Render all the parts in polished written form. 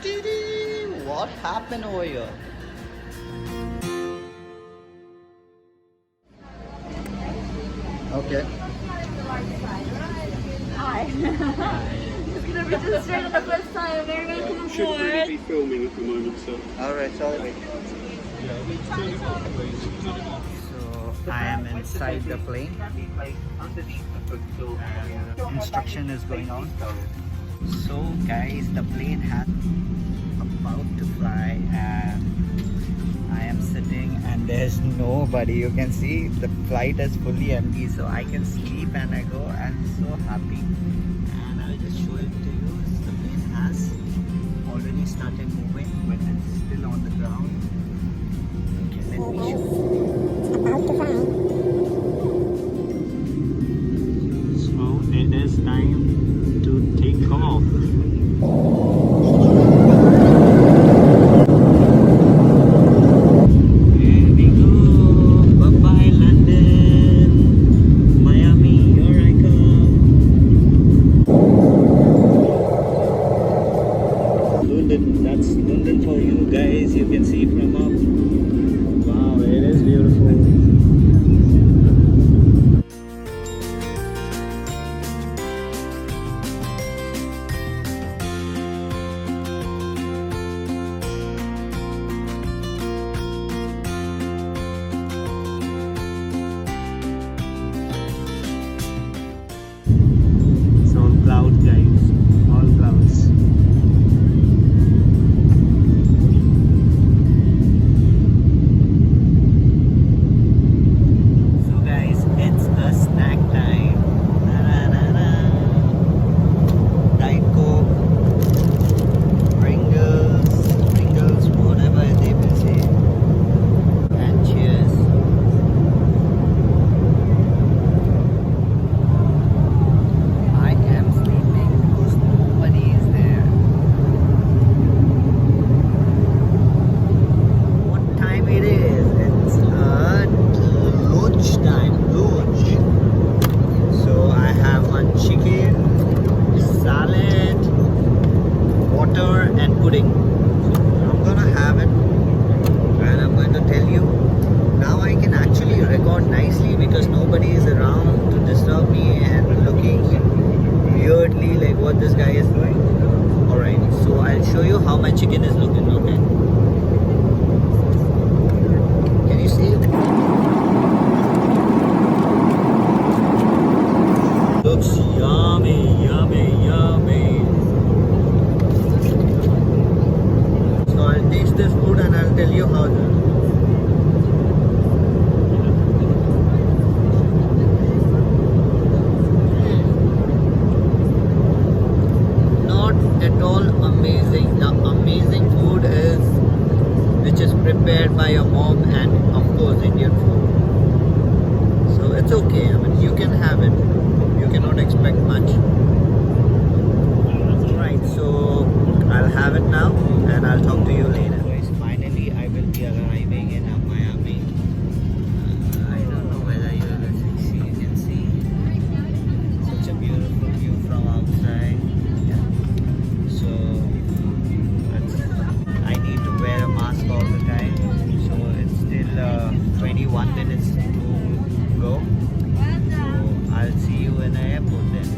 What happened over here? Okay. Hi. It's gonna be just straight the first time. Very welcome Should really aboard. be filming at the moment, so. Alright, sorry. So I am inside the plane. Instruction is going on. So guys, the plane has about to fly and I am sitting and there's nobody. You can see the flight is fully empty, so I can sleep and I go. I'm so happy. And I'll just show it to you. The plane has already started moving, but it's still on the ground. Okay, let me show you. About to fly. So it is time to take off. Here we go. Bye-bye London. Miami, here I come. London, that's London for you guys. You can see from up. Wow, it is beautiful. It's all clouds, guys. All clouds. So guys, it's the snack time. Diet Coke, Pringles, whatever they will say. And cheers. I am sleeping because nobody is there. What time it is? It's lunch time. So I have one chicken, salad, water and pudding. So I'm gonna have it and I'm going to tell you. Now I can actually record nicely because nobody is around to disturb me and looking weirdly like what this guy is doing. Alright, so I'll show you how my chicken is looking, okay? Can you see it? Looks yummy, yummy, yummy. So I'll taste this food and I'll tell you how not at all amazing. The amazing food is which is prepared by your mom and of course Indian food. So it's okay. I mean, you can have it. You cannot expect much. Right, so I'll have it now and I'll talk to you later. Guys, finally I will be arriving in Miami. I don't know whether you can see such a beautiful view from outside. Yeah. So I need to wear a mask all the time. So it's still 21 minutes to go. So I'll see you in the airport then.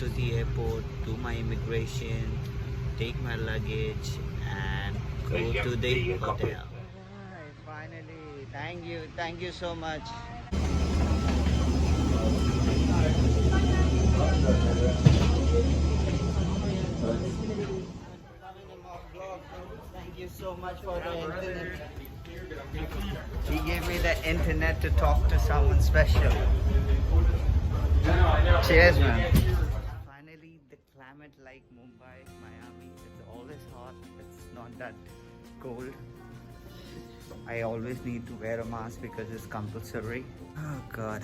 to the airport, do my immigration, take my luggage and go to the hotel. Alright, finally. Thank you so much. Thank you so much for the internet. He gave me the internet to talk to someone special. Cheers, man. Finally, the climate like Mumbai, Miami, it's always hot. It's not that cold. I always need to wear a mask because it's compulsory. Oh God.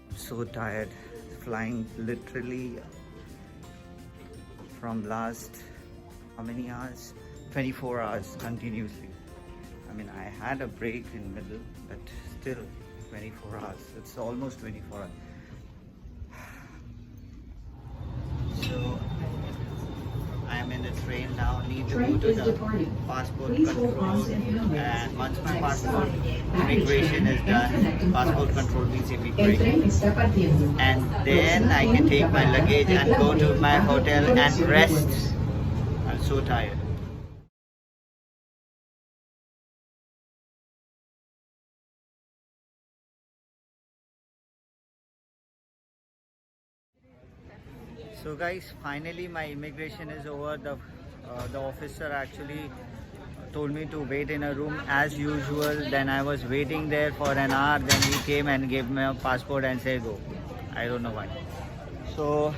I'm so tired. Flying literally from last how many hours? 24 hours continuously. I mean, I had a break in middle, but still 24 hours. It's almost 24 hours. So I am in the train now. Need to go to the passport control, and once my passport immigration is done, passport control means immigration, and then I can take my luggage and go to my hotel and rest. I'm so tired. So guys, finally my immigration is over. The officer actually told me to wait in a room as usual. Then I was waiting there for an hour. Then he came and gave me a passport and said go. I don't know why. So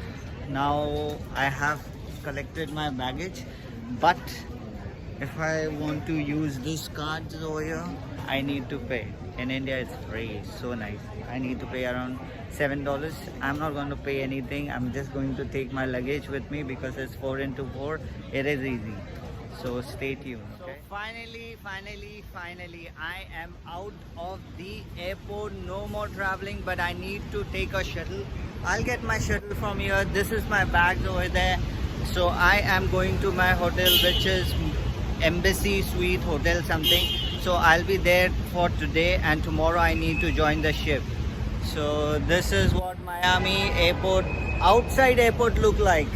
now I have collected my baggage, but if I want to use this card over here, I need to pay. In India it's free, it's so nice. I need to pay around $7. I'm not going to pay anything. I'm just going to take my luggage with me because it's 4 into 4. It is easy. So stay tuned. Okay? So finally, I am out of the airport. No more traveling, but I need to take a shuttle. I'll get my shuttle from here. This is my bags over there. So I am going to my hotel, which is Embassy Suite Hotel something. So I'll be there for today, and tomorrow I need to join the ship. So this is what Miami airport, outside airport look like.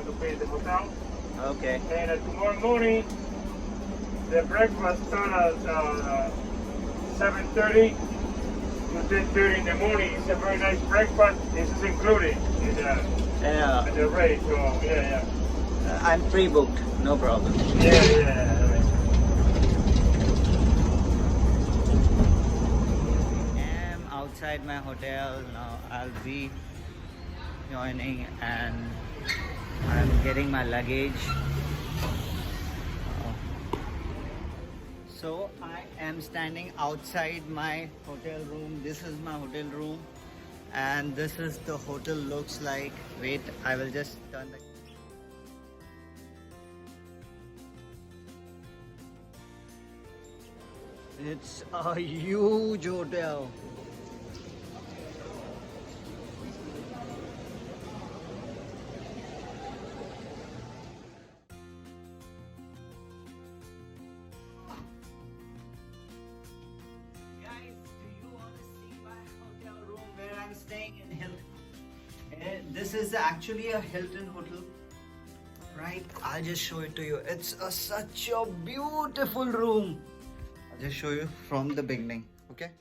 To pay the hotel. Okay. And tomorrow morning, the breakfast starts at 7:30 to 10:30 in the morning. It's a very nice breakfast. This is included in the rate. So yeah. I'm pre-booked, no problem. Yeah. I'm outside my hotel now. I'll be joining and I'm getting my luggage. So I am standing outside my hotel room. This is my hotel room, and this is the hotel looks like. Wait, I will just turn the... It's a huge hotel. I'm staying in Hilton. This is actually a Hilton hotel, right? I'll just show it to you. It's such a beautiful room. I'll just show you from the beginning, okay?